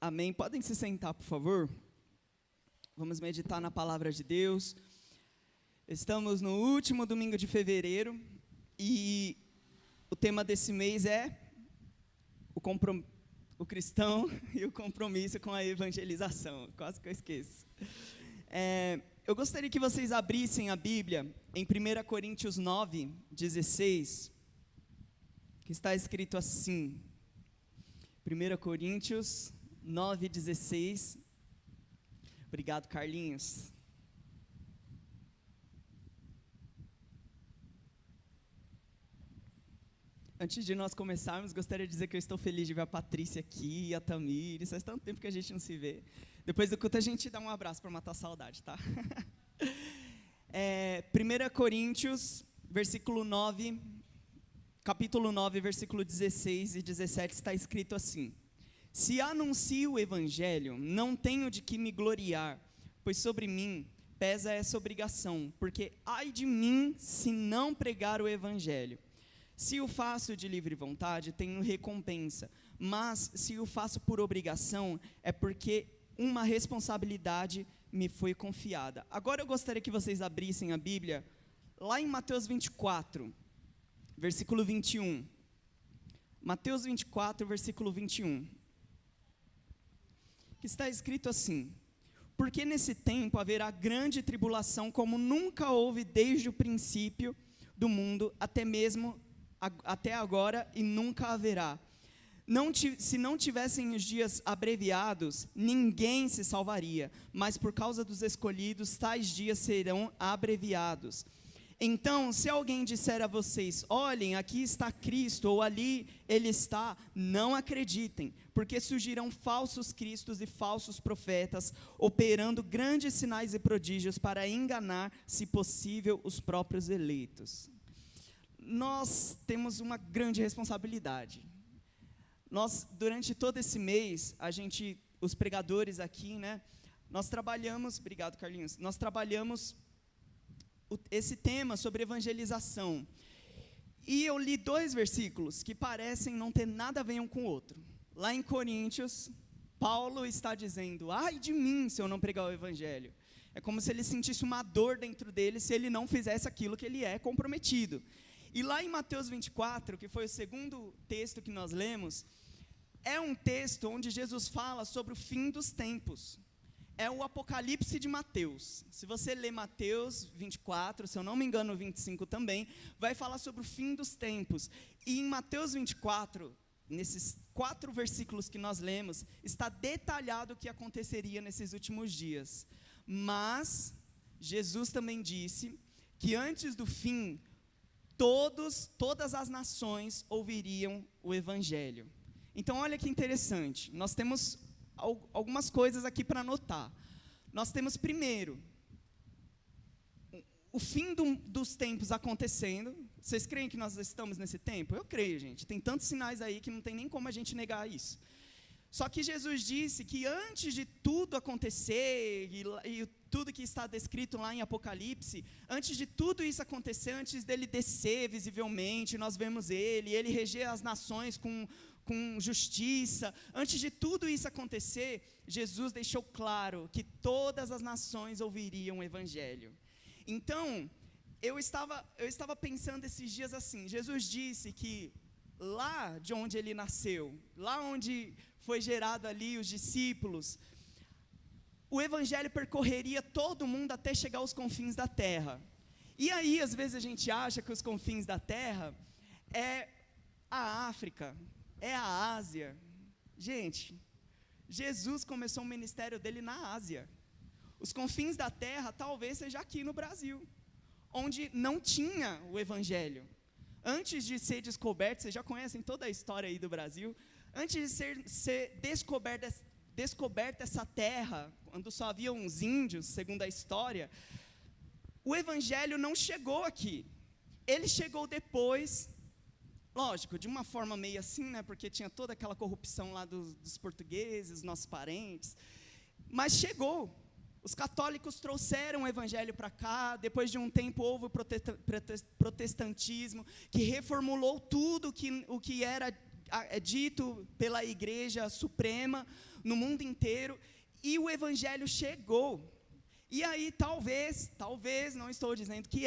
Amém. Podem se sentar, por favor? Vamos meditar na palavra de Deus. Estamos no último domingo de fevereiro e o tema desse mês é o cristão e o compromisso com a evangelização. Quase que eu esqueço. Eu gostaria que vocês abrissem a Bíblia em 1 Coríntios 9, 16, que está escrito assim. 1 Coríntios 9, 16. Obrigado, Carlinhos. Antes de nós começarmos, gostaria de dizer que eu estou feliz de ver a Patrícia aqui, a Tamires. Faz tanto tempo que a gente não se vê. Depois do culto a gente dá um abraço para matar a saudade, tá? 1 Coríntios, capítulo 9, versículo 16 e 17, está escrito assim: Se anuncio o evangelho, não tenho de que me gloriar, pois sobre mim pesa essa obrigação, porque ai de mim se não pregar o evangelho. Se o faço de livre vontade, tenho recompensa, mas se o faço por obrigação, é porque uma responsabilidade me foi confiada. Agora eu gostaria que vocês abrissem a Bíblia, lá em Mateus 24, versículo 21. Mateus 24, versículo 21. Que está escrito assim: Porque nesse tempo haverá grande tribulação, como nunca houve desde o princípio do mundo, até agora, e nunca haverá. Se não tivessem os dias abreviados, ninguém se salvaria, mas por causa dos escolhidos, tais dias serão abreviados. Então, se alguém disser a vocês, olhem, aqui está Cristo, ou ali Ele está, não acreditem, porque surgirão falsos cristos e falsos profetas, operando grandes sinais e prodígios para enganar, se possível, os próprios eleitos. Nós temos uma grande responsabilidade. Nós, durante todo esse mês, os pregadores aqui, nós trabalhamos, obrigado Carlinhos, nós trabalhamos esse tema sobre evangelização. E eu li 2 versículos que parecem não ter nada a ver um com o outro. Lá em Coríntios, Paulo está dizendo, ai de mim se eu não pregar o evangelho. É como se ele sentisse uma dor dentro dele se ele não fizesse aquilo que ele é comprometido. E lá em Mateus 24, que foi o segundo texto que nós lemos, é um texto onde Jesus fala sobre o fim dos tempos. É o Apocalipse de Mateus. Se você ler Mateus 24, se eu não me engano 25 também, vai falar sobre o fim dos tempos. E em Mateus 24, nesses 4 versículos que nós lemos, está detalhado o que aconteceria nesses últimos dias. Mas Jesus também disse que antes do fim, todas as nações ouviriam o evangelho. Então olha que interessante, nós temos algumas coisas aqui para anotar. Nós temos primeiro, o fim dos tempos acontecendo. Vocês creem que nós estamos nesse tempo? Eu creio, gente, tem tantos sinais aí que não tem nem como a gente negar isso. Só que Jesus disse que antes de tudo acontecer, e tudo que está descrito lá em Apocalipse, antes de tudo isso acontecer, antes dele descer visivelmente, nós vemos ele reger as nações com justiça, antes de tudo isso acontecer, Jesus deixou claro que todas as nações ouviriam o evangelho. Então, eu estava pensando esses dias assim, Jesus disse que lá de onde ele nasceu, lá onde foi gerado ali os discípulos, o evangelho percorreria todo mundo até chegar aos confins da terra. E aí, às vezes a gente acha que os confins da terra é a África, é a Ásia. Gente, Jesus começou o ministério dele na Ásia. Os confins da terra talvez seja aqui no Brasil, onde não tinha o evangelho. Antes de ser descoberto, vocês já conhecem toda a história aí do Brasil, antes de ser descoberta essa terra, quando só havia uns índios, segundo a história, o evangelho não chegou aqui. Ele chegou depois, lógico, de uma forma meio assim, porque tinha toda aquela corrupção lá dos portugueses, nossos parentes, mas chegou. Os católicos trouxeram o evangelho para cá, depois de um tempo houve o protestantismo, que reformulou tudo o que era é dito pela igreja suprema no mundo inteiro, e o evangelho chegou. E aí talvez, não estou dizendo que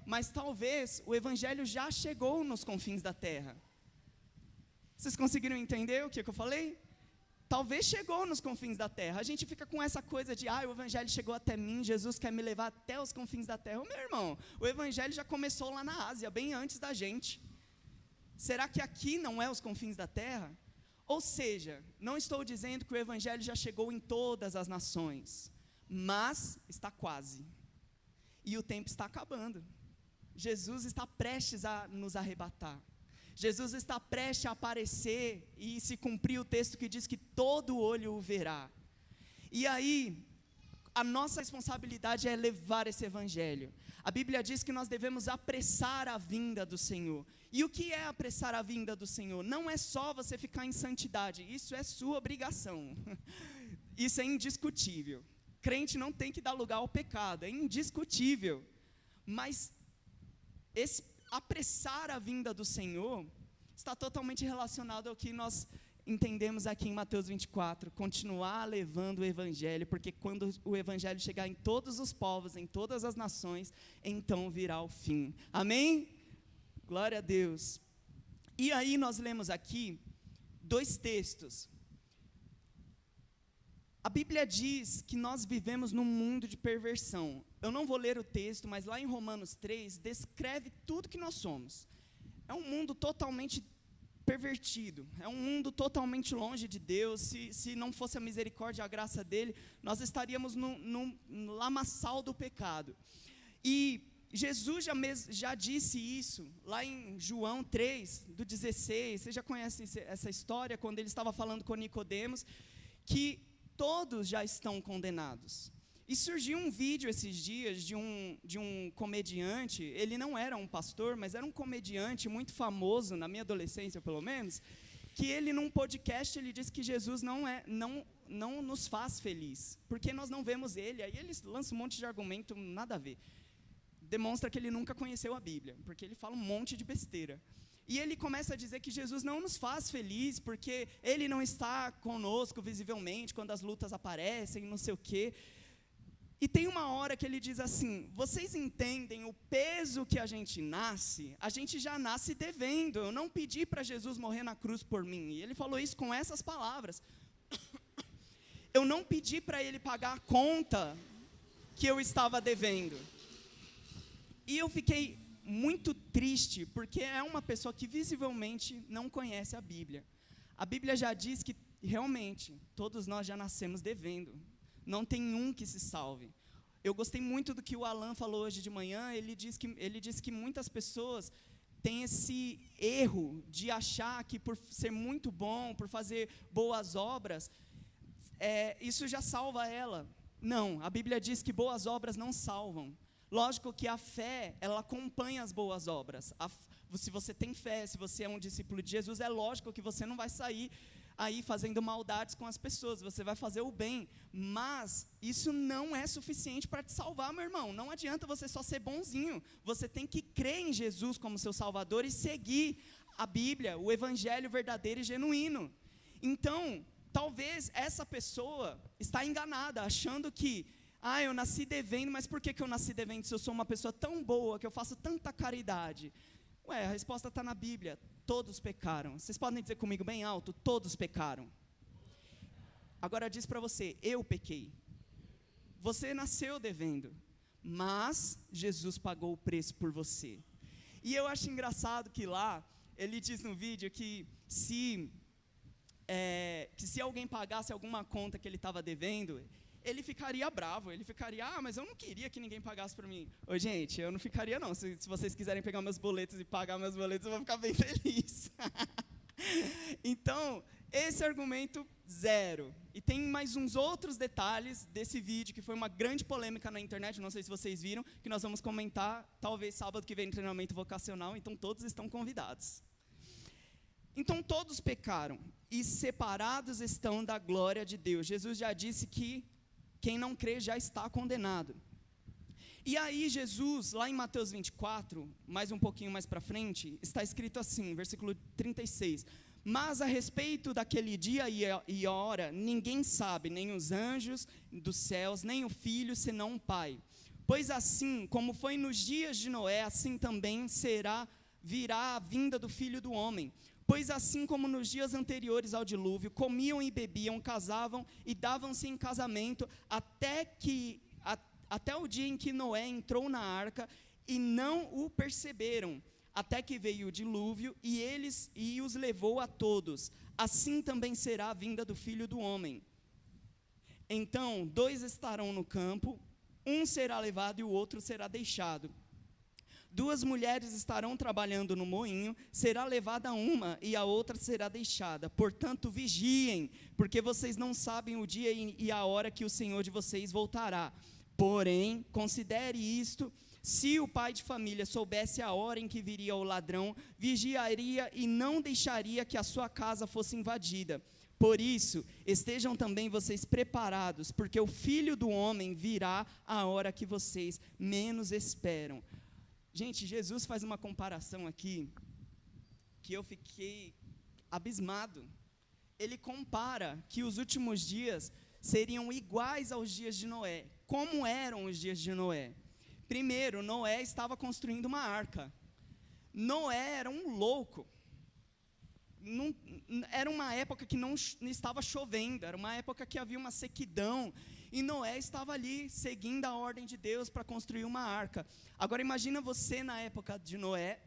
mas talvez o evangelho já chegou nos confins da terra. Vocês conseguiram entender o que eu falei? Talvez chegou nos confins da terra. A gente fica com essa coisa de, o evangelho chegou até mim, Jesus quer me levar até os confins da terra. Meu irmão, o evangelho já começou lá na Ásia, bem antes da gente. Será que aqui não é os confins da terra? Ou seja, não estou dizendo que o evangelho já chegou em todas as nações, mas está quase. E o tempo está acabando. Jesus está prestes a nos arrebatar. Jesus está prestes a aparecer e se cumprir o texto que diz que todo olho o verá. E aí, a nossa responsabilidade é levar esse evangelho. A Bíblia diz que nós devemos apressar a vinda do Senhor. E o que é apressar a vinda do Senhor? Não é só você ficar em santidade, isso é sua obrigação. Isso é indiscutível. Crente não tem que dar lugar ao pecado, é indiscutível. Mas apressar a vinda do Senhor está totalmente relacionado ao que nós entendemos aqui em Mateus 24, continuar levando o evangelho, porque quando o evangelho chegar em todos os povos, em todas as nações, então virá o fim. Amém? Glória a Deus. E aí nós lemos aqui 2 textos. A Bíblia diz que nós vivemos num mundo de perversão. Eu não vou ler o texto, mas lá em Romanos 3, descreve tudo que nós somos. É um mundo totalmente pervertido, é um mundo totalmente longe de Deus. Se não fosse a misericórdia e a graça dele, nós estaríamos no lamaçal do pecado. E Jesus já disse isso, lá em João 3, do 16, vocês já conhecem essa história, quando ele estava falando com Nicodemos, que todos já estão condenados. E surgiu um vídeo esses dias de um comediante, ele não era um pastor, mas era um comediante muito famoso, na minha adolescência pelo menos, que ele num podcast, ele disse que Jesus não nos faz feliz, porque nós não vemos ele. Aí ele lança um monte de argumento, nada a ver. Demonstra que ele nunca conheceu a Bíblia, porque ele fala um monte de besteira. E ele começa a dizer que Jesus não nos faz feliz, porque ele não está conosco visivelmente, quando as lutas aparecem, não sei o quê. E tem uma hora que ele diz assim, vocês entendem o peso que a gente já nasce devendo. Eu não pedi para Jesus morrer na cruz por mim. E ele falou isso com essas palavras. Eu não pedi para ele pagar a conta que eu estava devendo. E eu fiquei muito triste, porque é uma pessoa que visivelmente não conhece a Bíblia. A Bíblia já diz que, realmente, todos nós já nascemos devendo. Não tem um que se salve. Eu gostei muito do que o Alan falou hoje de manhã. Ele disse que muitas pessoas têm esse erro de achar que por ser muito bom, por fazer boas obras, isso já salva ela. Não, a Bíblia diz que boas obras não salvam. Lógico que a fé, ela acompanha as boas obras. Se você tem fé, se você é um discípulo de Jesus, é lógico que você não vai sair aí fazendo maldades com as pessoas, você vai fazer o bem, mas isso não é suficiente para te salvar, meu irmão. Não adianta você só ser bonzinho, você tem que crer em Jesus como seu Salvador e seguir a Bíblia, o Evangelho verdadeiro e genuíno. Então, talvez essa pessoa está enganada, achando que eu nasci devendo, mas por que eu nasci devendo se eu sou uma pessoa tão boa, que eu faço tanta caridade? A resposta está na Bíblia, todos pecaram. Vocês podem dizer comigo bem alto, todos pecaram. Agora diz para você, eu pequei. Você nasceu devendo, mas Jesus pagou o preço por você. E eu acho engraçado que lá, ele diz no vídeo que se alguém pagasse alguma conta que ele estava devendo, ele ficaria bravo, ele ficaria, mas eu não queria que ninguém pagasse para mim. Gente, eu não ficaria não, se vocês quiserem pegar meus boletos e pagar meus boletos, eu vou ficar bem feliz. Então, esse argumento, zero. E tem mais uns outros detalhes desse vídeo, que foi uma grande polêmica na internet, não sei se vocês viram, que nós vamos comentar, talvez sábado que vem, no treinamento vocacional, então todos estão convidados. Então, todos pecaram, e separados estão da glória de Deus. Jesus já disse que quem não crê já está condenado. E aí Jesus, lá em Mateus 24, mais um pouquinho mais para frente, está escrito assim, versículo 36, Mas a respeito daquele dia e hora, ninguém sabe, nem os anjos dos céus, nem o Filho, senão o Pai. Pois assim como foi nos dias de Noé, assim também virá a vinda do Filho do Homem. Pois assim como nos dias anteriores ao dilúvio, comiam e bebiam, casavam e davam-se em casamento, até o dia em que Noé entrou na arca, e não o perceberam, até que veio o dilúvio e os levou a todos. Assim também será a vinda do Filho do Homem. Então 2 estarão no campo, um será levado e o outro será deixado. 2 mulheres estarão trabalhando no moinho, será levada uma e a outra será deixada. Portanto, vigiem, porque vocês não sabem o dia e a hora que o Senhor de vocês voltará. Porém, considere isto: se o pai de família soubesse a hora em que viria o ladrão, vigiaria e não deixaria que a sua casa fosse invadida. Por isso, estejam também vocês preparados, porque o Filho do Homem virá a hora que vocês menos esperam. Gente, Jesus faz uma comparação aqui, que eu fiquei abismado. Ele compara que os últimos dias seriam iguais aos dias de Noé. Como eram os dias de Noé? Primeiro, Noé estava construindo uma arca. Noé era um louco. Era uma época que não estava chovendo, era uma época que havia uma sequidão, e Noé estava ali, seguindo a ordem de Deus para construir uma arca. Agora imagina você na época de Noé,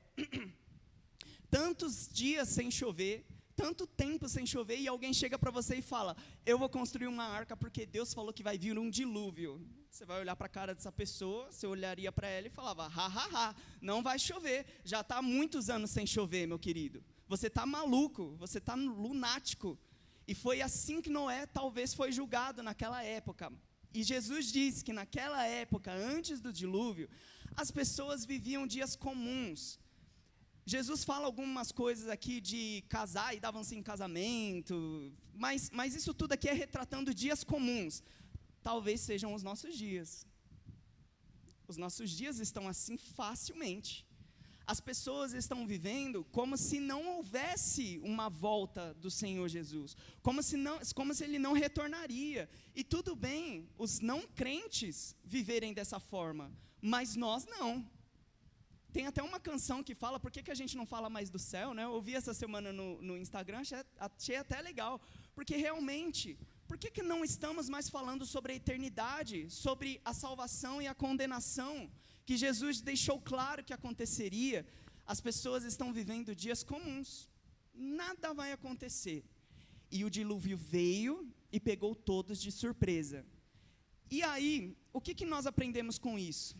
tantos dias sem chover, tanto tempo sem chover, e alguém chega para você e fala: eu vou construir uma arca porque Deus falou que vai vir um dilúvio. Você vai olhar para a cara dessa pessoa, você olharia para ela e falava: não vai chover, já está há muitos anos sem chover, meu querido. Você está maluco, você está lunático. E foi assim que Noé talvez foi julgado naquela época. E Jesus disse que naquela época, antes do dilúvio, as pessoas viviam dias comuns. Jesus fala algumas coisas aqui de casar e davam-se em casamento, mas isso tudo aqui é retratando dias comuns. Talvez sejam os nossos dias. Os nossos dias estão assim facilmente. As pessoas estão vivendo como se não houvesse uma volta do Senhor Jesus, como se Ele não retornaria. E tudo bem os não crentes viverem dessa forma, mas nós não. Tem até uma canção que fala: por que a gente não fala mais do céu, né? Eu ouvi essa semana no Instagram, achei até legal, porque realmente, por que não estamos mais falando sobre a eternidade, sobre a salvação e a condenação, que Jesus deixou claro que aconteceria? As pessoas estão vivendo dias comuns, nada vai acontecer. E o dilúvio veio e pegou todos de surpresa. E aí, o que nós aprendemos com isso?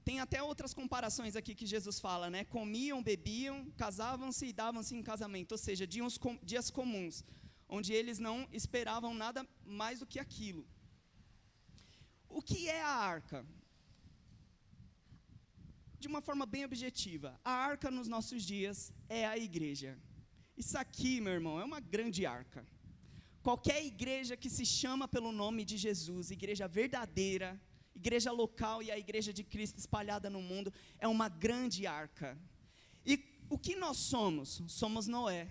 Tem até outras comparações aqui que Jesus fala, né? Comiam, bebiam, casavam-se e davam-se em casamento, ou seja, dias comuns, onde eles não esperavam nada mais do que aquilo. O que é a arca? De uma forma bem objetiva, a arca nos nossos dias é a igreja. Isso aqui, meu irmão, é uma grande arca. Qualquer igreja que se chama pelo nome de Jesus, igreja verdadeira, igreja local e a igreja de Cristo espalhada no mundo, é uma grande arca. E o que nós somos? Somos Noé.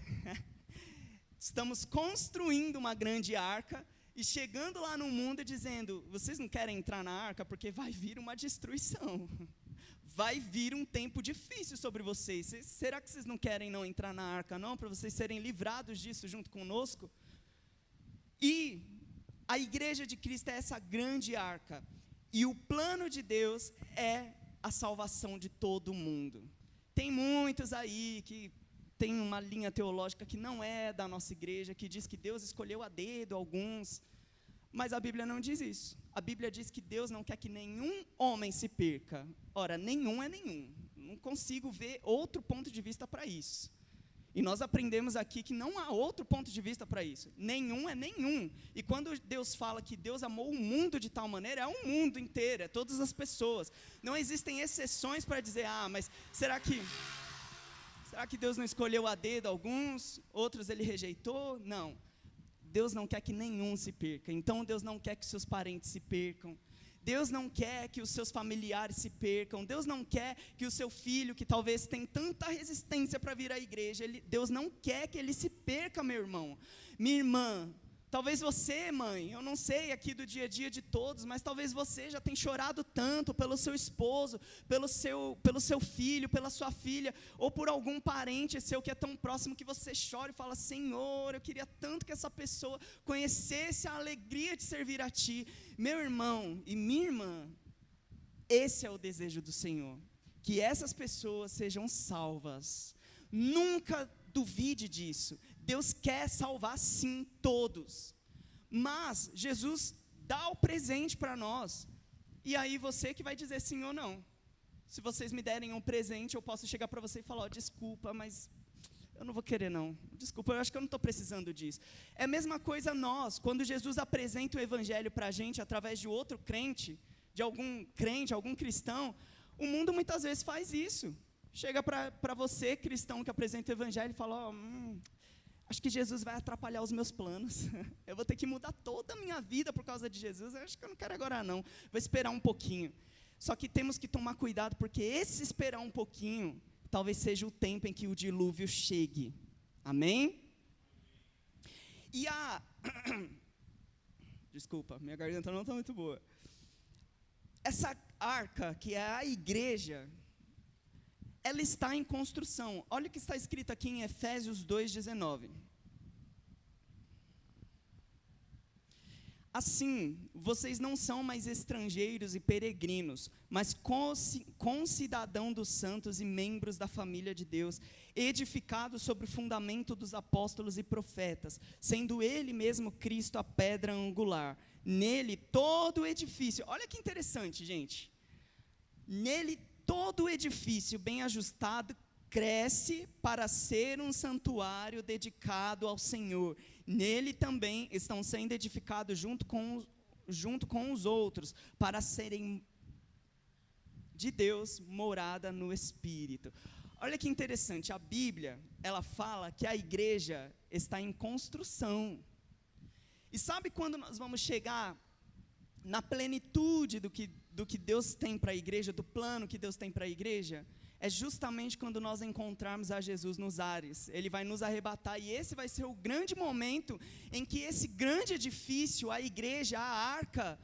Estamos construindo uma grande arca e chegando lá no mundo e dizendo: vocês não querem entrar na arca porque vai vir uma destruição. Vai vir um tempo difícil sobre vocês. Será que vocês não querem não entrar na arca, não? Para vocês serem livrados disso junto conosco? E a igreja de Cristo é essa grande arca. E o plano de Deus é a salvação de todo mundo. Tem muitos aí que tem uma linha teológica que não é da nossa igreja, que diz que Deus escolheu a dedo alguns. Mas a Bíblia não diz isso. A Bíblia diz que Deus não quer que nenhum homem se perca. Ora, nenhum é nenhum. Não consigo ver outro ponto de vista para isso. E nós aprendemos aqui que não há outro ponto de vista para isso. Nenhum é nenhum. E quando Deus fala que Deus amou o mundo de tal maneira, é o mundo inteiro, é todas as pessoas. Não existem exceções para dizer: mas será que Deus não escolheu a dedo alguns, outros Ele rejeitou? Não. Deus não quer que nenhum se perca. Então Deus não quer que seus parentes se percam. Deus não quer que os seus familiares se percam. Deus não quer que o seu filho, que talvez tem tanta resistência para vir à igreja, Deus não quer que ele se perca, meu irmão. Minha irmã, talvez você, mãe, eu não sei aqui do dia a dia de todos, mas talvez você já tenha chorado tanto pelo seu esposo, pelo seu filho, pela sua filha, ou por algum parente seu que é tão próximo que você chora e fala: Senhor, eu queria tanto que essa pessoa conhecesse a alegria de servir a Ti. Meu irmão e minha irmã, esse é o desejo do Senhor, que essas pessoas sejam salvas. Nunca duvide disso. Deus quer salvar sim todos, mas Jesus dá o presente para nós, e aí você que vai dizer sim ou não. Se vocês me derem um presente, eu posso chegar para você e falar: desculpa, mas eu não vou querer não, desculpa, eu acho que eu não estou precisando disso. É a mesma coisa nós, quando Jesus apresenta o evangelho para a gente, através de outro crente, algum cristão, o mundo muitas vezes faz isso, chega para você, cristão, que apresenta o evangelho e fala: acho que Jesus vai atrapalhar os meus planos, eu vou ter que mudar toda a minha vida por causa de Jesus, eu acho que eu não quero agora não, vou esperar um pouquinho. Só que temos que tomar cuidado, porque esse esperar um pouquinho, talvez seja o tempo em que o dilúvio chegue, amém? Desculpa, minha garganta não está muito boa. Essa arca, que é a igreja, ela está em construção. Olha o que está escrito aqui em Efésios 2:19. Assim, vocês não são mais estrangeiros e peregrinos, mas concidadãos dos santos e membros da família de Deus, edificados sobre o fundamento dos apóstolos e profetas, sendo Ele mesmo Cristo a pedra angular. Nele todo o edifício, olha que interessante, gente, nele todo o edifício bem ajustado cresce para ser um santuário dedicado ao Senhor. Nele também estão sendo edificados junto com os outros, para serem de Deus morada no Espírito. Olha que interessante, a Bíblia, ela fala que a igreja está em construção. E sabe quando nós vamos chegar na plenitude do que Deus tem para a igreja, do plano que Deus tem para a igreja? É justamente quando nós encontrarmos a Jesus nos ares. Ele vai nos arrebatar, e esse vai ser o grande momento em que esse grande edifício, a igreja, a arca,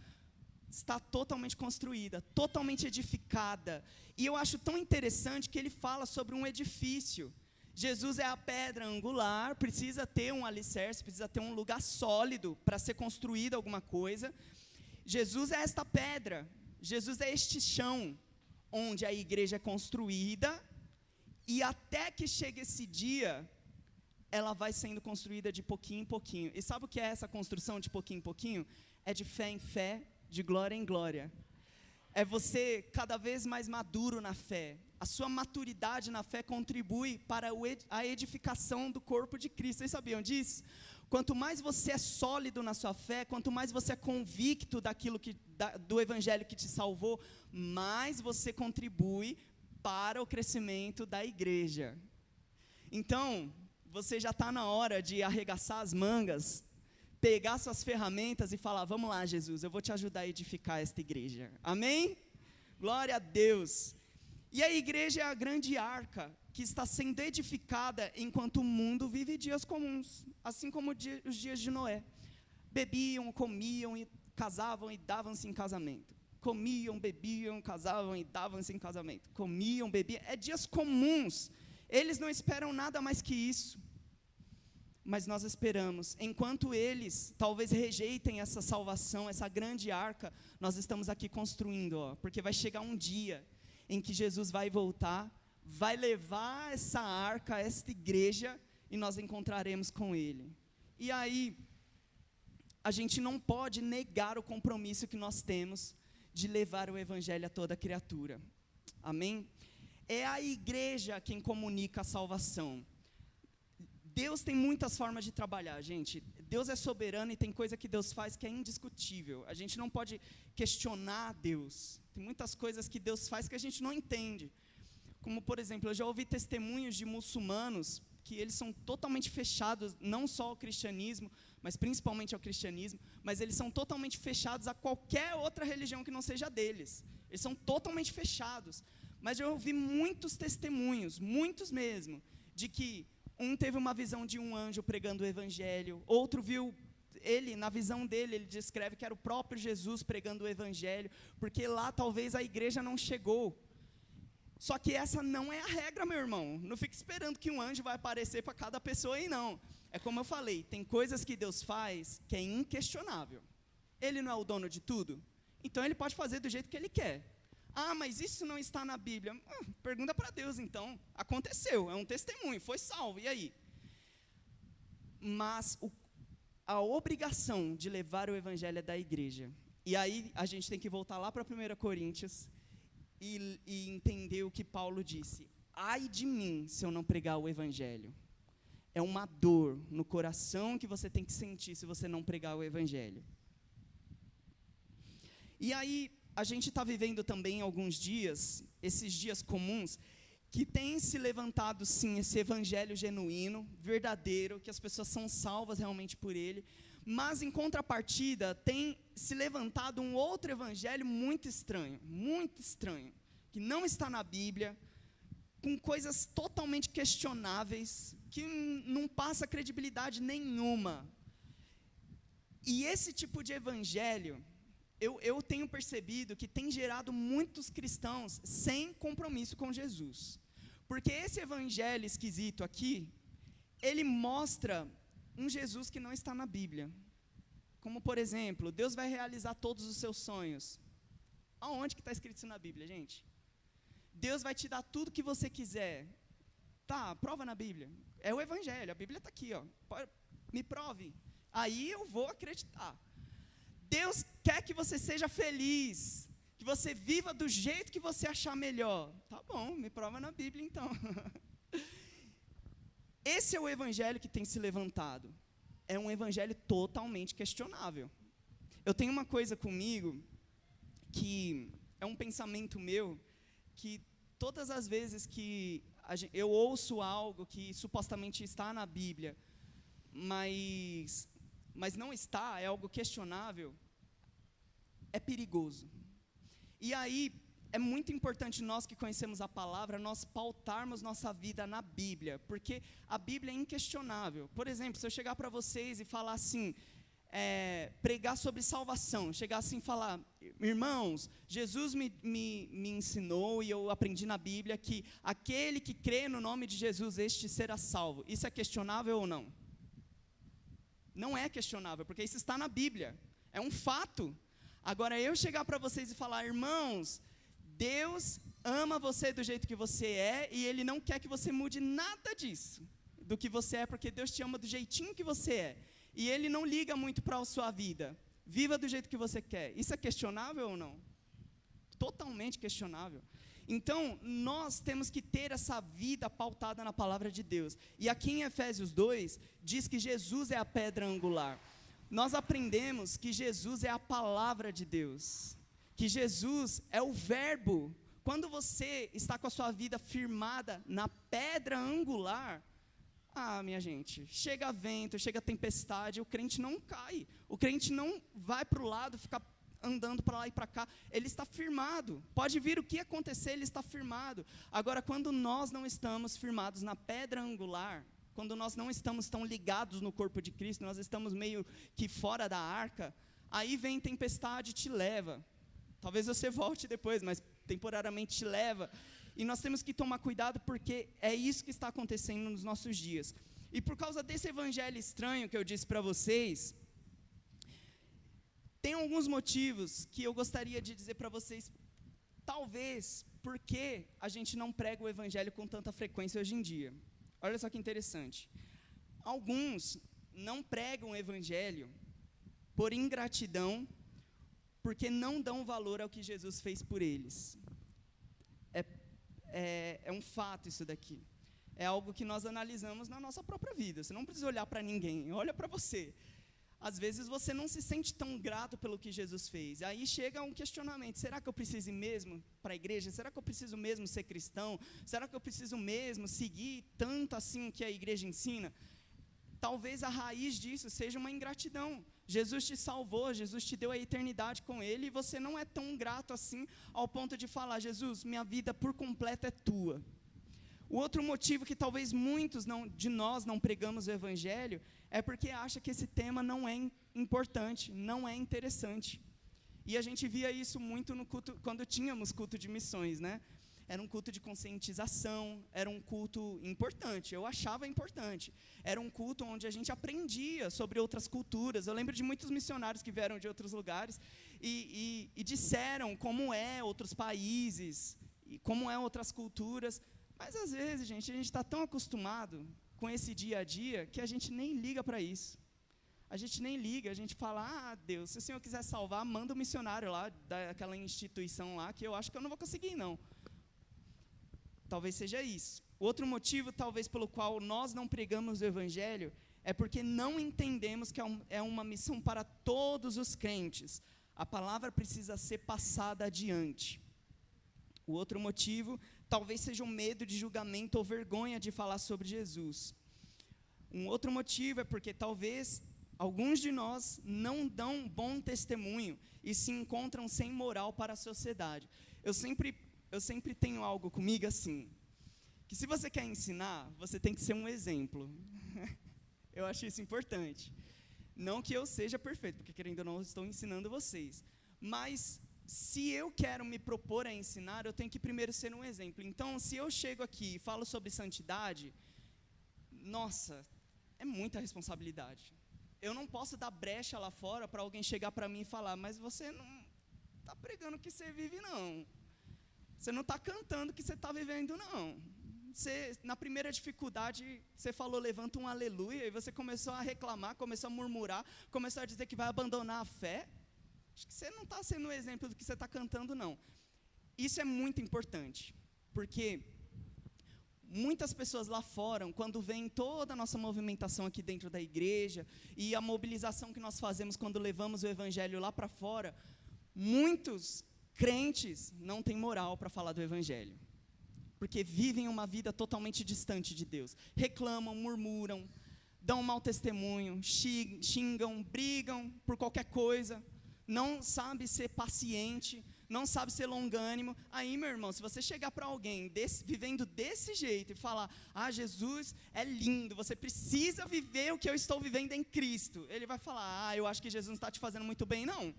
está totalmente construída, totalmente edificada. E eu acho tão interessante que ele fala sobre um edifício. Jesus é a pedra angular, precisa ter um alicerce, precisa ter um lugar sólido para ser construída alguma coisa. Jesus é esta pedra, Jesus é este chão, onde a igreja é construída, e até que chegue esse dia, ela vai sendo construída de pouquinho em pouquinho. E sabe o que é essa construção de pouquinho em pouquinho? É de fé em fé, de glória em glória. É você cada vez mais maduro na fé. A sua maturidade na fé contribui para a edificação do corpo de Cristo. Vocês sabiam disso? Quanto mais você é sólido na sua fé, quanto mais você é convicto do evangelho que te salvou, mais você contribui para o crescimento da igreja. Então, você já está na hora de arregaçar as mangas, pegar suas ferramentas e falar: vamos lá, Jesus, eu vou te ajudar a edificar esta igreja. Amém? Glória a Deus. E a igreja é a grande arca que está sendo edificada enquanto o mundo vive dias comuns, assim como os dias de Noé. Bebiam, comiam e casavam e davam-se em casamento. Comiam, bebiam, casavam e davam-se em casamento. Comiam, bebiam, é dias comuns. Eles não esperam nada mais que isso. Mas nós esperamos, enquanto eles talvez rejeitem essa salvação, essa grande arca, nós estamos aqui construindo, porque vai chegar um dia em que Jesus vai voltar, vai levar essa arca, esta igreja, e nós encontraremos com Ele. E aí, a gente não pode negar o compromisso que nós temos de levar o evangelho a toda criatura. Amém? É a igreja quem comunica a salvação. Deus tem muitas formas de trabalhar, gente. Deus é soberano e tem coisa que Deus faz que é indiscutível. A gente não pode questionar Deus. Tem muitas coisas que Deus faz que a gente não entende. Como, por exemplo, eu já ouvi testemunhos de muçulmanos que eles são totalmente fechados, não só ao cristianismo, mas principalmente ao cristianismo, mas eles são totalmente fechados a qualquer outra religião que não seja deles. Eles são totalmente fechados. Mas eu ouvi muitos testemunhos, muitos mesmo, de que um teve uma visão de um anjo pregando o evangelho, outro viu ele, na visão dele, ele descreve que era o próprio Jesus pregando o evangelho, porque lá talvez a igreja não chegou. Só que essa não é a regra, meu irmão. Não fique esperando que um anjo vai aparecer para cada pessoa aí, não. É como eu falei, tem coisas que Deus faz que é inquestionável. Ele não é o dono de tudo? Então ele pode fazer do jeito que ele quer. Ah, mas isso não está na Bíblia. Pergunta para Deus, então. Aconteceu, é um testemunho, foi salvo, e aí? Mas a obrigação de levar o evangelho é da igreja. E aí a gente tem que voltar lá para 1 Coríntios e entender o que Paulo disse. Ai de mim se eu não pregar o evangelho. É uma dor no coração que você tem que sentir se você não pregar o evangelho. E aí a gente está vivendo também alguns dias, esses dias comuns, que tem se levantado sim esse evangelho genuíno, verdadeiro, que as pessoas são salvas realmente por ele, mas em contrapartida tem se levantado um outro evangelho muito estranho, que não está na Bíblia, com coisas totalmente questionáveis, que não passa credibilidade nenhuma. E esse tipo de evangelho, eu tenho percebido que tem gerado muitos cristãos sem compromisso com Jesus. Porque esse evangelho esquisito aqui, ele mostra um Jesus que não está na Bíblia. Como, por exemplo, Deus vai realizar todos os seus sonhos. Aonde que está escrito isso na Bíblia, gente? Deus vai te dar tudo que você quiser. Tá, prova na Bíblia. É o evangelho, a Bíblia está aqui, ó. Me prove. Aí eu vou acreditar. Deus quer que você seja feliz, que você viva do jeito que você achar melhor. Tá bom, me prova na Bíblia então. Esse é o evangelho que tem se levantado. É um evangelho totalmente questionável. Eu tenho uma coisa comigo, que é um pensamento meu, que todas as vezes que eu ouço algo que supostamente está na Bíblia, mas não está, é algo questionável, é perigoso. E aí, é muito importante nós que conhecemos a palavra, nós pautarmos nossa vida na Bíblia, porque a Bíblia é inquestionável. Por exemplo, se eu chegar para vocês e falar assim, pregar sobre salvação, chegar assim e falar, irmãos, Jesus me ensinou e eu aprendi na Bíblia que aquele que crê no nome de Jesus, este será salvo. Isso é questionável ou não? Não é questionável, porque isso está na Bíblia, é um fato. Agora, eu chegar para vocês e falar, irmãos, Deus ama você do jeito que você é e Ele não quer que você mude nada disso, do que você é, porque Deus te ama do jeitinho que você é. E Ele não liga muito para a sua vida. Viva do jeito que você quer. Isso é questionável ou não? Totalmente questionável. Então, nós temos que ter essa vida pautada na palavra de Deus. E aqui em Efésios 2, diz que Jesus é a pedra angular. Nós aprendemos que Jesus é a palavra de Deus. Que Jesus é o verbo. Quando você está com a sua vida firmada na pedra angular, minha gente, chega vento, chega tempestade, o crente não cai. O crente não vai para o lado, fica andando para lá e para cá. Ele está firmado. Pode vir o que acontecer, ele está firmado. Agora, quando nós não estamos firmados na pedra angular, quando nós não estamos tão ligados no corpo de Cristo, nós estamos meio que fora da arca, aí vem tempestade e te leva. Talvez você volte depois, mas temporariamente te leva. E nós temos que tomar cuidado, porque é isso que está acontecendo nos nossos dias. E por causa desse evangelho estranho que eu disse para vocês, tem alguns motivos que eu gostaria de dizer para vocês, talvez, porque a gente não prega o evangelho com tanta frequência hoje em dia. Olha só que interessante. Alguns não pregam o evangelho por ingratidão, porque não dão valor ao que Jesus fez por eles. É um fato isso daqui. É algo que nós analisamos na nossa própria vida. Você não precisa olhar para ninguém, olha para você. Às vezes você não se sente tão grato pelo que Jesus fez. Aí chega um questionamento, será que eu preciso ir mesmo para a igreja? Será que eu preciso mesmo ser cristão? Será que eu preciso mesmo seguir tanto assim que a igreja ensina? talvez a raiz disso seja uma ingratidão. Jesus te salvou, Jesus te deu a eternidade com Ele, e você não é tão grato assim, ao ponto de falar, Jesus, minha vida por completo é tua. O outro motivo que talvez muitos de nós não pregamos o Evangelho, é porque acha que esse tema não é importante, não é interessante. E a gente via isso muito no culto, quando tínhamos culto de missões, né? Era um culto de conscientização, era um culto importante, eu achava importante. Era um culto onde a gente aprendia sobre outras culturas. Eu lembro de muitos missionários que vieram de outros lugares e disseram como é outros países, e como é outras culturas. Mas às vezes, gente, a gente está tão acostumado com esse dia a dia que a gente nem liga para isso. A gente nem liga, a gente fala, Deus, se o Senhor quiser salvar, manda um missionário lá, daquela instituição lá, que eu acho que eu não vou conseguir, não. Talvez seja isso. Outro motivo, talvez, pelo qual nós não pregamos o Evangelho, é porque não entendemos que é uma missão para todos os crentes. A palavra precisa ser passada adiante. O outro motivo, talvez seja o medo de julgamento ou vergonha de falar sobre Jesus. Um outro motivo é porque talvez alguns de nós não dão bom testemunho e se encontram sem moral para a sociedade. Eu sempre tenho algo comigo assim, que se você quer ensinar, você tem que ser um exemplo. Eu acho isso importante. Não que eu seja perfeito, porque querendo ou não, eu estou ensinando vocês. Mas se eu quero me propor a ensinar, eu tenho que primeiro ser um exemplo. Então, se eu chego aqui e falo sobre santidade, nossa, é muita responsabilidade. Eu não posso dar brecha lá fora para alguém chegar para mim e falar, mas você não está pregando o que você vive, não. Você não está cantando o que você está vivendo, não. Na primeira dificuldade, você falou, levanta um aleluia, e você começou a reclamar, começou a murmurar, começou a dizer que vai abandonar a fé. Acho que você não está sendo um exemplo do que você está cantando, não. Isso é muito importante, porque muitas pessoas lá fora, quando veem toda a nossa movimentação aqui dentro da igreja, e a mobilização que nós fazemos quando levamos o Evangelho lá para fora, muitos crentes não têm moral para falar do Evangelho, porque vivem uma vida totalmente distante de Deus, reclamam, murmuram, dão mau testemunho, xingam, brigam por qualquer coisa, não sabe ser paciente, não sabe ser longânimo. Aí, meu irmão, se você chegar para alguém vivendo desse jeito e falar, Jesus é lindo, você precisa viver o que eu estou vivendo em Cristo, ele vai falar, eu acho que Jesus não está te fazendo muito bem, não.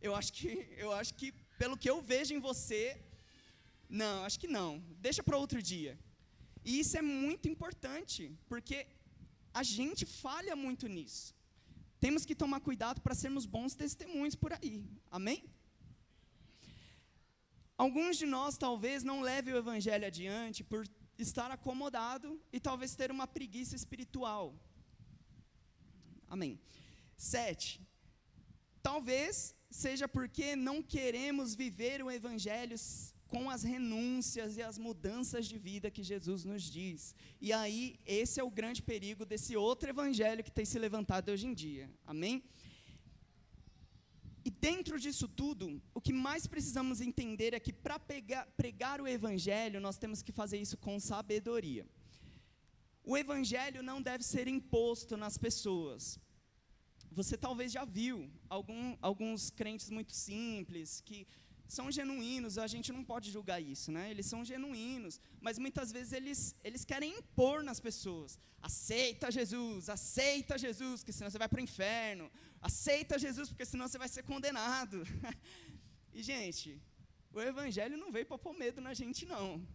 Eu acho que pelo que eu vejo em você, não, acho que não, deixa para outro dia. E isso é muito importante, porque a gente falha muito nisso. Temos que tomar cuidado para sermos bons testemunhos por aí, amém? Alguns de nós talvez não levem o Evangelho adiante por estar acomodado e talvez ter uma preguiça espiritual, amém? 7, talvez seja porque não queremos viver o Evangelho com as renúncias e as mudanças de vida que Jesus nos diz. E aí, esse é o grande perigo desse outro evangelho que tem se levantado hoje em dia. Amém? E dentro disso tudo, o que mais precisamos entender é que para pregar o evangelho, nós temos que fazer isso com sabedoria. O evangelho não deve ser imposto nas pessoas. Você talvez já viu alguns crentes muito simples, que são genuínos, a gente não pode julgar isso, né? Eles são genuínos, mas muitas vezes eles querem impor nas pessoas. Aceita Jesus, que senão você vai para o inferno. Aceita Jesus, porque senão você vai ser condenado. E, gente, o Evangelho não veio para pôr medo na gente, não.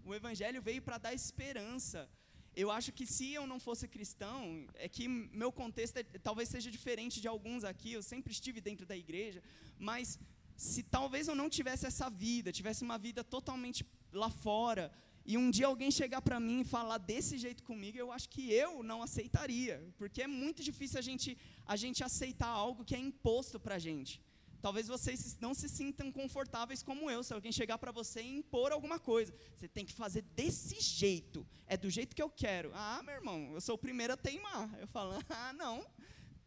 O Evangelho veio para dar esperança. Eu acho que se eu não fosse cristão, é que meu contexto talvez seja diferente de alguns aqui, eu sempre estive dentro da igreja, mas se talvez eu não tivesse essa vida, tivesse uma vida totalmente lá fora, e um dia alguém chegar para mim e falar desse jeito comigo, eu acho que eu não aceitaria, porque é muito difícil a gente aceitar algo que é imposto para a gente. Talvez vocês não se sintam confortáveis como eu, se alguém chegar para você e impor alguma coisa. Você tem que fazer desse jeito, é do jeito que eu quero. Meu irmão, eu sou o primeiro a teimar. Eu falo, não,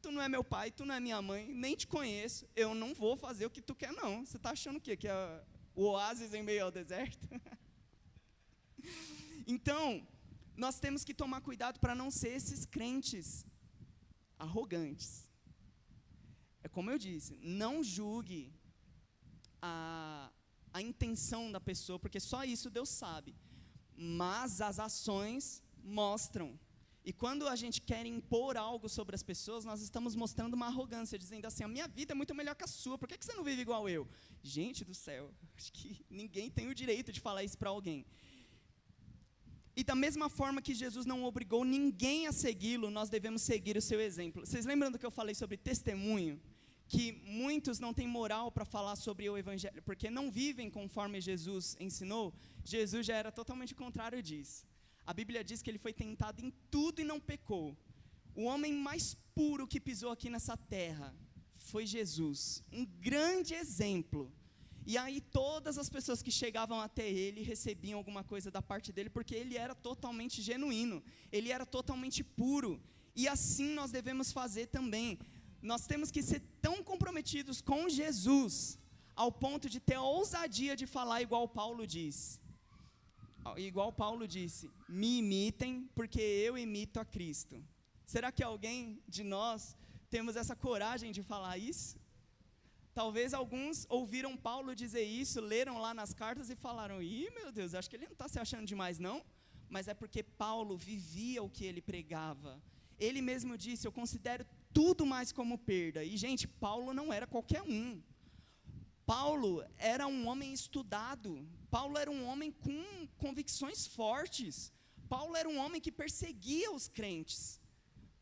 tu não é meu pai, tu não é minha mãe, nem te conheço, eu não vou fazer o que tu quer, não. Você está achando o quê? Que é o oásis em meio ao deserto? Então, nós temos que tomar cuidado para não ser esses crentes arrogantes. É como eu disse, não julgue a intenção da pessoa, porque só isso Deus sabe. Mas as ações mostram. E quando a gente quer impor algo sobre as pessoas, nós estamos mostrando uma arrogância, dizendo assim, a minha vida é muito melhor que a sua, por que você não vive igual eu? Gente do céu, acho que ninguém tem o direito de falar isso para alguém. E da mesma forma que Jesus não obrigou ninguém a segui-lo, nós devemos seguir o seu exemplo. Vocês lembram do que eu falei sobre testemunho? Que muitos não têm moral para falar sobre o evangelho, porque não vivem conforme Jesus ensinou. Jesus já era totalmente o contrário disso. A Bíblia diz que ele foi tentado em tudo e não pecou. O homem mais puro que pisou aqui nessa terra foi Jesus, um grande exemplo. E aí todas as pessoas que chegavam até ele recebiam alguma coisa da parte dele, porque ele era totalmente genuíno, ele era totalmente puro. E assim nós devemos fazer também. Nós temos que ser tão comprometidos com Jesus, ao ponto de ter a ousadia de falar igual Paulo diz. Igual Paulo disse, me imitem, porque eu imito a Cristo. Será que alguém de nós temos essa coragem de falar isso? Talvez alguns ouviram Paulo dizer isso, leram lá nas cartas e falaram, meu Deus, acho que ele não está se achando demais não, mas é porque Paulo vivia o que ele pregava. Ele mesmo disse, eu considero tudo mais como perda. E gente, Paulo não era qualquer um. Paulo era um homem estudado, Paulo era um homem com convicções fortes, Paulo era um homem que perseguia os crentes,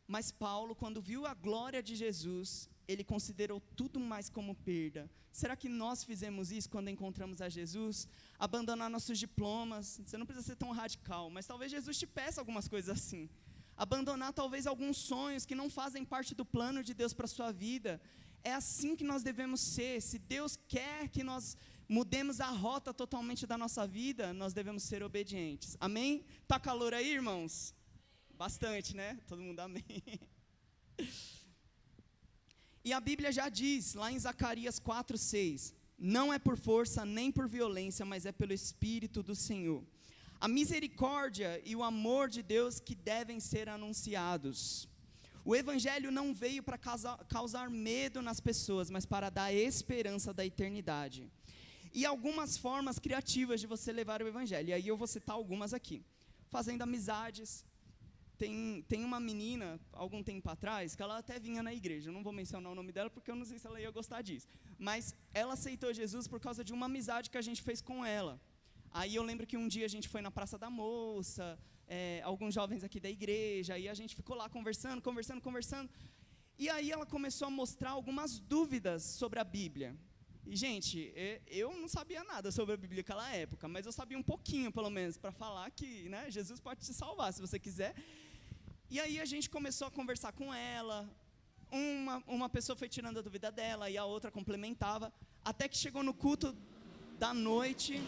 mas Paulo, quando viu a glória de Jesus, ele considerou tudo mais como perda. Será que nós fizemos isso quando encontramos a Jesus? Abandonar nossos diplomas, você não precisa ser tão radical, mas talvez Jesus te peça algumas coisas assim, abandonar talvez alguns sonhos que não fazem parte do plano de Deus para a sua vida. É assim que nós devemos ser. Se Deus quer que nós mudemos a rota totalmente da nossa vida, nós devemos ser obedientes. Amém? Tá calor aí, irmãos? Bastante, né? Todo mundo amém. E a Bíblia já diz, lá em Zacarias 4:6, não é por força nem por violência, mas é pelo Espírito do Senhor. A misericórdia e o amor de Deus que devem ser anunciados. O Evangelho não veio para causar medo nas pessoas, mas para dar esperança da eternidade. E algumas formas criativas de você levar o Evangelho, e aí eu vou citar algumas aqui. Fazendo amizades. Tem uma menina, algum tempo atrás, que ela até vinha na igreja, eu não vou mencionar o nome dela, porque eu não sei se ela ia gostar disso. Mas ela aceitou Jesus por causa de uma amizade que a gente fez com ela. Aí eu lembro que um dia a gente foi na Praça da Moça, alguns jovens aqui da igreja, aí a gente ficou lá conversando, e aí ela começou a mostrar algumas dúvidas sobre a Bíblia. E, gente, eu não sabia nada sobre a Bíblia naquela época, mas eu sabia um pouquinho, pelo menos, para falar que, né, Jesus pode te salvar, se você quiser. E aí a gente começou a conversar com ela, uma pessoa foi tirando a dúvida dela, e a outra complementava, até que chegou no culto da noite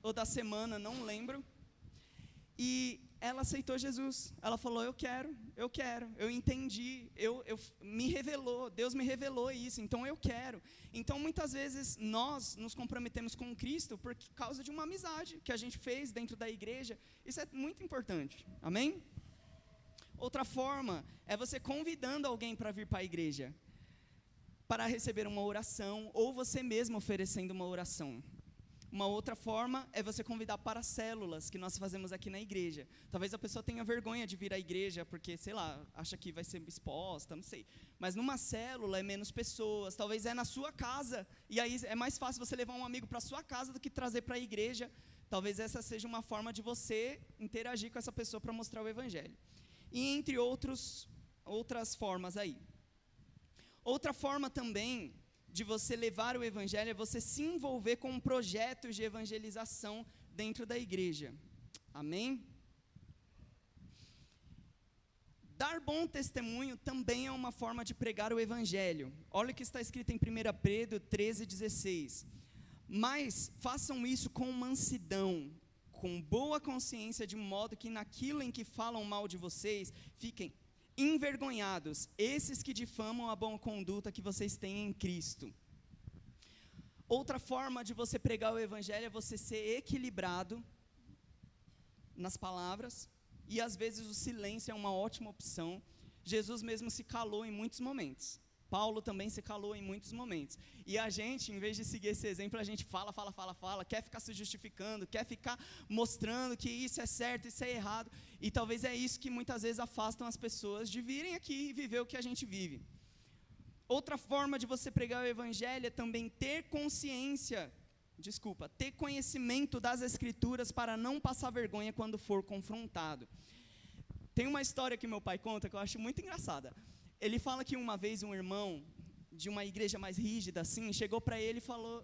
ou da semana, não lembro, e ela aceitou Jesus. Ela falou, eu quero, eu entendi, Deus me revelou isso, então eu quero. Então muitas vezes nós nos comprometemos com Cristo por causa de uma amizade que a gente fez dentro da igreja. Isso é muito importante, amém? Outra forma é você convidando alguém para vir para a igreja, para receber uma oração, ou você mesmo oferecendo uma oração. Uma outra forma é você convidar para células que nós fazemos aqui na igreja. Talvez a pessoa tenha vergonha de vir à igreja, porque, sei lá, acha que vai ser exposta, não sei. Mas numa célula é menos pessoas, talvez é na sua casa, e aí é mais fácil você levar um amigo para a sua casa do que trazer para a igreja. Talvez essa seja uma forma de você interagir com essa pessoa para mostrar o evangelho. E entre outras formas aí. Outra forma também de você levar o evangelho é você se envolver com projetos de evangelização dentro da igreja. Amém? Dar bom testemunho também é uma forma de pregar o evangelho. Olha o que está escrito em 1 Pedro 13:16. Mas façam isso com mansidão, com boa consciência, de modo que naquilo em que falam mal de vocês, fiquem envergonhados, esses que difamam a boa conduta que vocês têm em Cristo. Outra forma de você pregar o evangelho é você ser equilibrado nas palavras e às vezes o silêncio é uma ótima opção. Jesus mesmo se calou em muitos momentos. Paulo também se calou em muitos momentos. E a gente, em vez de seguir esse exemplo, a gente fala, quer ficar se justificando, quer ficar mostrando que isso é certo, isso é errado. E talvez é isso que muitas vezes afastam as pessoas de virem aqui e viver o que a gente vive. Outra forma de você pregar o evangelho é também ter conhecimento das escrituras para não passar vergonha quando for confrontado. Tem uma história que meu pai conta que eu acho muito engraçada. Ele fala que uma vez um irmão de uma igreja mais rígida assim, chegou para ele e falou,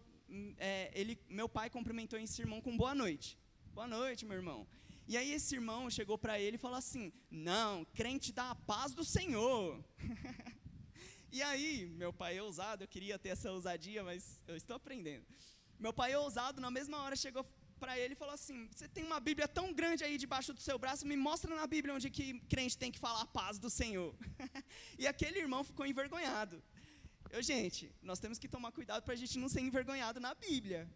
meu pai cumprimentou esse irmão com boa noite. Boa noite, meu irmão. E aí esse irmão chegou para ele e falou assim, não, crente dá a paz do Senhor. E aí, meu pai é ousado, eu queria ter essa ousadia, mas eu estou aprendendo. Meu pai é ousado, na mesma hora chegou para ele e falou assim, você tem uma Bíblia tão grande aí debaixo do seu braço, me mostra na Bíblia onde que crente tem que falar a paz do Senhor. E aquele irmão ficou envergonhado. Gente, nós temos que tomar cuidado para a gente não ser envergonhado na Bíblia.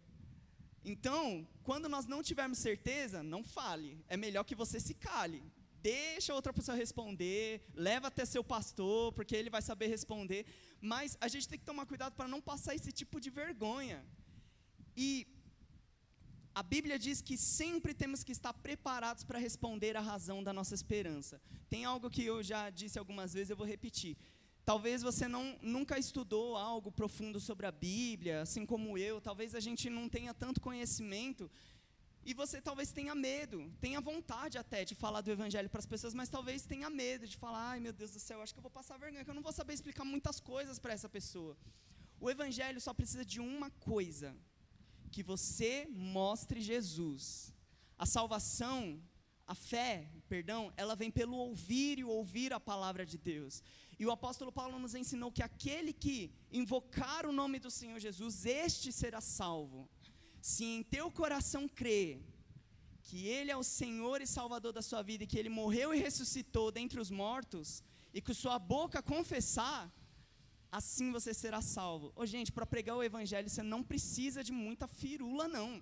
Então, quando nós não tivermos certeza, não fale, é melhor que você se cale. Deixa outra pessoa responder, leva até seu pastor, porque ele vai saber responder, mas a gente tem que tomar cuidado para não passar esse tipo de vergonha. E a Bíblia diz que sempre temos que estar preparados para responder a razão da nossa esperança. Tem algo que eu já disse algumas vezes, eu vou repetir. Talvez você nunca estudou algo profundo sobre a Bíblia, assim como eu, talvez a gente não tenha tanto conhecimento, e você talvez tenha medo, tenha vontade até de falar do evangelho para as pessoas, mas talvez tenha medo de falar, ai meu Deus do céu, acho que eu vou passar vergonha, que eu não vou saber explicar muitas coisas para essa pessoa. O evangelho só precisa de uma coisa, que você mostre Jesus. A salvação, ela vem pelo ouvir e ouvir a palavra de Deus. E o apóstolo Paulo nos ensinou que aquele que invocar o nome do Senhor Jesus, este será salvo. Se em teu coração crer que Ele é o Senhor e Salvador da sua vida, e que Ele morreu e ressuscitou dentre os mortos, e que sua boca confessar, assim você será salvo. Gente, para pregar o evangelho, você não precisa de muita firula, não.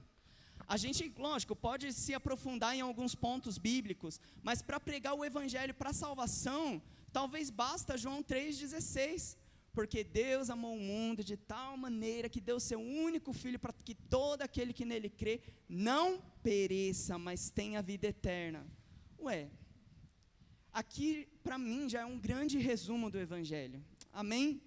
A gente, lógico, pode se aprofundar em alguns pontos bíblicos, mas para pregar o evangelho para salvação, talvez basta João 3,16. Porque Deus amou o mundo de tal maneira que deu seu único Filho para que todo aquele que nele crê não pereça, mas tenha vida eterna. Aqui para mim já é um grande resumo do evangelho. Amém?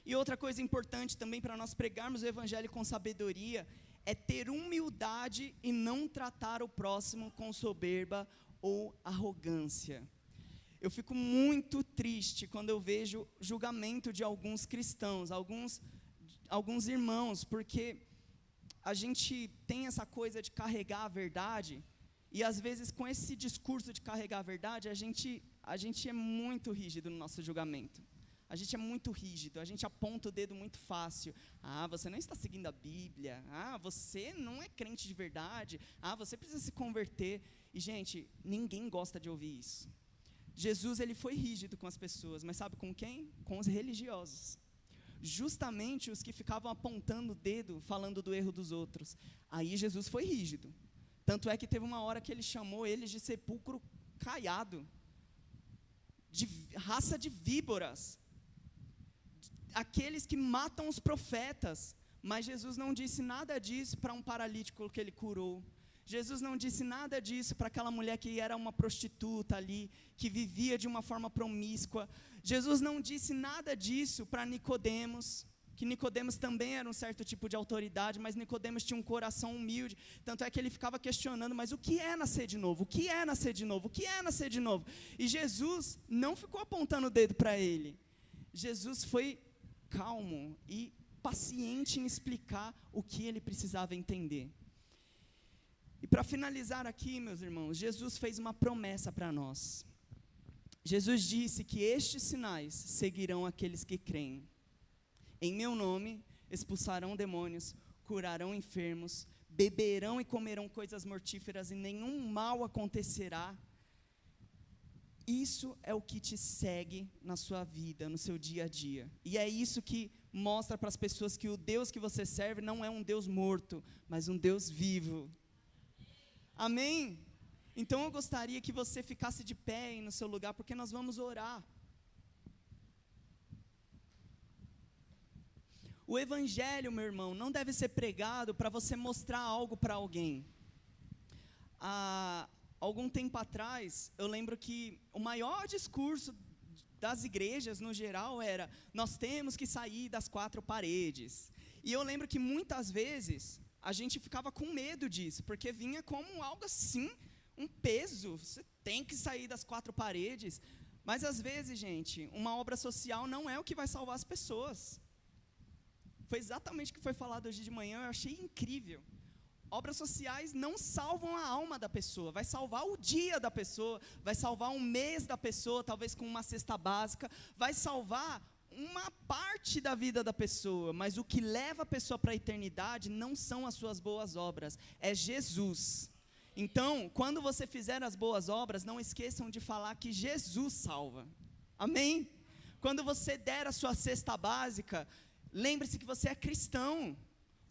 E outra coisa importante também para nós pregarmos o evangelho com sabedoria é ter humildade e não tratar o próximo com soberba ou arrogância. Eu fico muito triste quando eu vejo julgamento de alguns cristãos, alguns irmãos, porque a gente tem essa coisa de carregar a verdade, e às vezes com esse discurso de carregar a verdade, a gente é muito rígido no nosso julgamento. A gente é muito rígido, a gente aponta o dedo muito fácil. Você não está seguindo a Bíblia. Você não é crente de verdade. Você precisa se converter. E, gente, ninguém gosta de ouvir isso. Jesus, ele foi rígido com as pessoas, mas sabe com quem? Com os religiosos. Justamente os que ficavam apontando o dedo, falando do erro dos outros. Aí Jesus foi rígido. Tanto é que teve uma hora que ele chamou eles de sepulcro caiado, de raça de víboras, aqueles que matam os profetas. Mas Jesus não disse nada disso para um paralítico que ele curou. Jesus não disse nada disso para aquela mulher que era uma prostituta ali, que vivia de uma forma promíscua. Jesus não disse nada disso para Nicodemos, que Nicodemos também era um certo tipo de autoridade, mas Nicodemos tinha um coração humilde, tanto é que ele ficava questionando, mas o que é nascer de novo? O que é nascer de novo? O que é nascer de novo? E Jesus não ficou apontando o dedo para ele. Jesus foi calmo e paciente em explicar o que ele precisava entender. E para finalizar aqui, meus irmãos, Jesus fez uma promessa para nós. Jesus disse que estes sinais seguirão aqueles que creem. Em meu nome expulsarão demônios, curarão enfermos, beberão e comerão coisas mortíferas e nenhum mal acontecerá. Isso é o que te segue na sua vida, no seu dia a dia. E é isso que mostra para as pessoas que o Deus que você serve não é um Deus morto, mas um Deus vivo. Amém? Então eu gostaria que você ficasse de pé aí no seu lugar, porque nós vamos orar. O evangelho, meu irmão, não deve ser pregado para você mostrar algo para alguém. Há algum tempo atrás, eu lembro que o maior discurso das igrejas, no geral, era: nós temos que sair das quatro paredes. E eu lembro que muitas vezes a gente ficava com medo disso, porque vinha como algo assim, um peso. Você tem que sair das quatro paredes. Mas às vezes, gente, uma obra social não é o que vai salvar as pessoas. Foi exatamente o que foi falado hoje de manhã, eu achei incrível. Obras sociais não salvam a alma da pessoa, vai salvar o dia da pessoa, vai salvar um mês da pessoa, talvez com uma cesta básica, vai salvar uma parte da vida da pessoa, mas o que leva a pessoa para a eternidade não são as suas boas obras, é Jesus. Então, quando você fizer as boas obras, não esqueçam de falar que Jesus salva. Amém? Quando você der a sua cesta básica, lembre-se que você é cristão,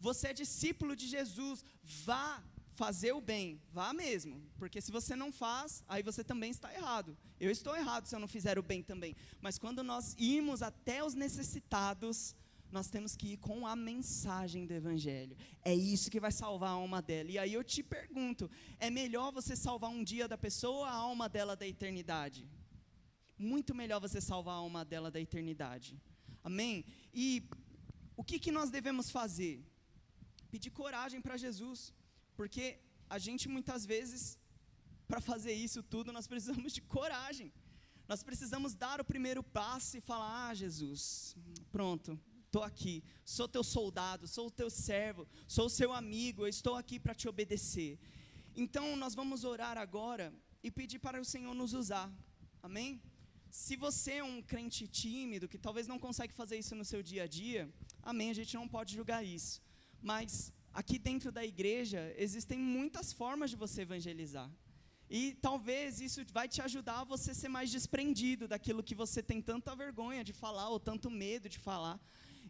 você é discípulo de Jesus, vá fazer o bem, vá mesmo, porque se você não faz, aí você também está errado. Eu estou errado se eu não fizer o bem também, mas quando nós irmos até os necessitados, nós temos que ir com a mensagem do evangelho, é isso que vai salvar a alma dela. E aí eu te pergunto, é melhor você salvar um dia da pessoa ou a alma dela da eternidade? Muito melhor você salvar a alma dela da eternidade, amém? E o que nós devemos fazer? Pedir coragem para Jesus, porque a gente muitas vezes, para fazer isso tudo, nós precisamos de coragem, nós precisamos dar o primeiro passo e falar: ah, Jesus, pronto, estou aqui, sou teu soldado, sou o teu servo, sou o seu amigo, eu estou aqui para te obedecer. Então nós vamos orar agora e pedir para o Senhor nos usar, amém? Se você é um crente tímido, que talvez não consegue fazer isso no seu dia a dia, amém, a gente não pode julgar isso, mas aqui dentro da igreja existem muitas formas de você evangelizar, e talvez isso vai te ajudar a você ser mais desprendido daquilo que você tem tanta vergonha de falar, ou tanto medo de falar.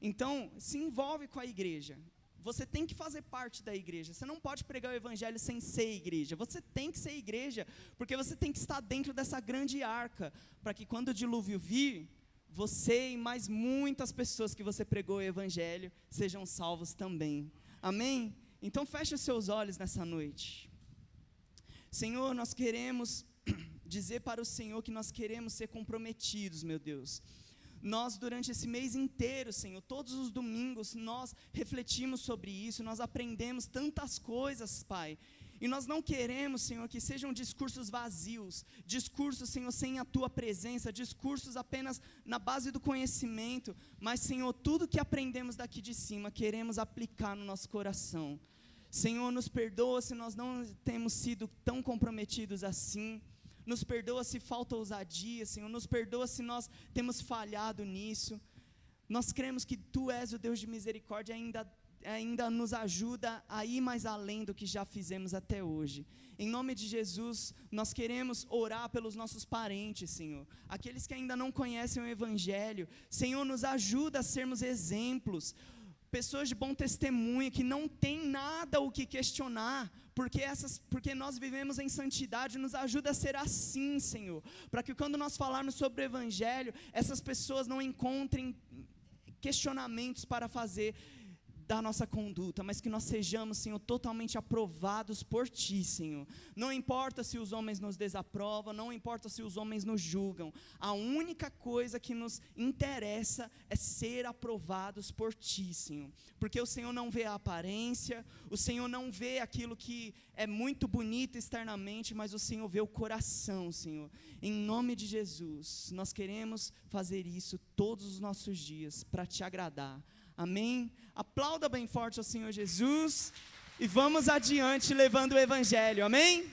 Então, se envolve com a igreja. Você tem que fazer parte da igreja, você não pode pregar o evangelho sem ser igreja, você tem que ser igreja, porque você tem que estar dentro dessa grande arca, para que quando o dilúvio vir, você e mais muitas pessoas que você pregou o evangelho, sejam salvos também, amém? Então feche os seus olhos nessa noite. Senhor, nós queremos dizer para o Senhor que nós queremos ser comprometidos, meu Deus. Nós, durante esse mês inteiro, Senhor, todos os domingos, nós refletimos sobre isso, nós aprendemos tantas coisas, Pai. E nós não queremos, Senhor, que sejam discursos vazios, discursos, Senhor, sem a Tua presença, discursos apenas na base do conhecimento, mas, Senhor, tudo que aprendemos daqui de cima, queremos aplicar no nosso coração. Senhor, nos perdoa se nós não temos sido tão comprometidos assim. Nos perdoa se falta ousadia, Senhor, nos perdoa se nós temos falhado nisso. Nós cremos que Tu és o Deus de misericórdia e ainda nos ajuda a ir mais além do que já fizemos até hoje. Em nome de Jesus, nós queremos orar pelos nossos parentes, Senhor, aqueles que ainda não conhecem o Evangelho. Senhor, nos ajuda a sermos exemplos, pessoas de bom testemunho, que não tem nada o que questionar, porque nós vivemos em santidade. Nos ajuda a ser assim, Senhor, para que quando nós falarmos sobre o Evangelho, essas pessoas não encontrem questionamentos para fazer da nossa conduta, mas que nós sejamos, Senhor, totalmente aprovados por Ti, Senhor. Não importa se os homens nos desaprovam, não importa se os homens nos julgam, a única coisa que nos interessa é ser aprovados por Ti, Senhor, porque o Senhor não vê a aparência, o Senhor não vê aquilo que é muito bonito externamente, mas o Senhor vê o coração, Senhor. Em nome de Jesus, nós queremos fazer isso todos os nossos dias, para Te agradar. Amém? Aplauda bem forte ao Senhor Jesus e vamos adiante levando o Evangelho, amém?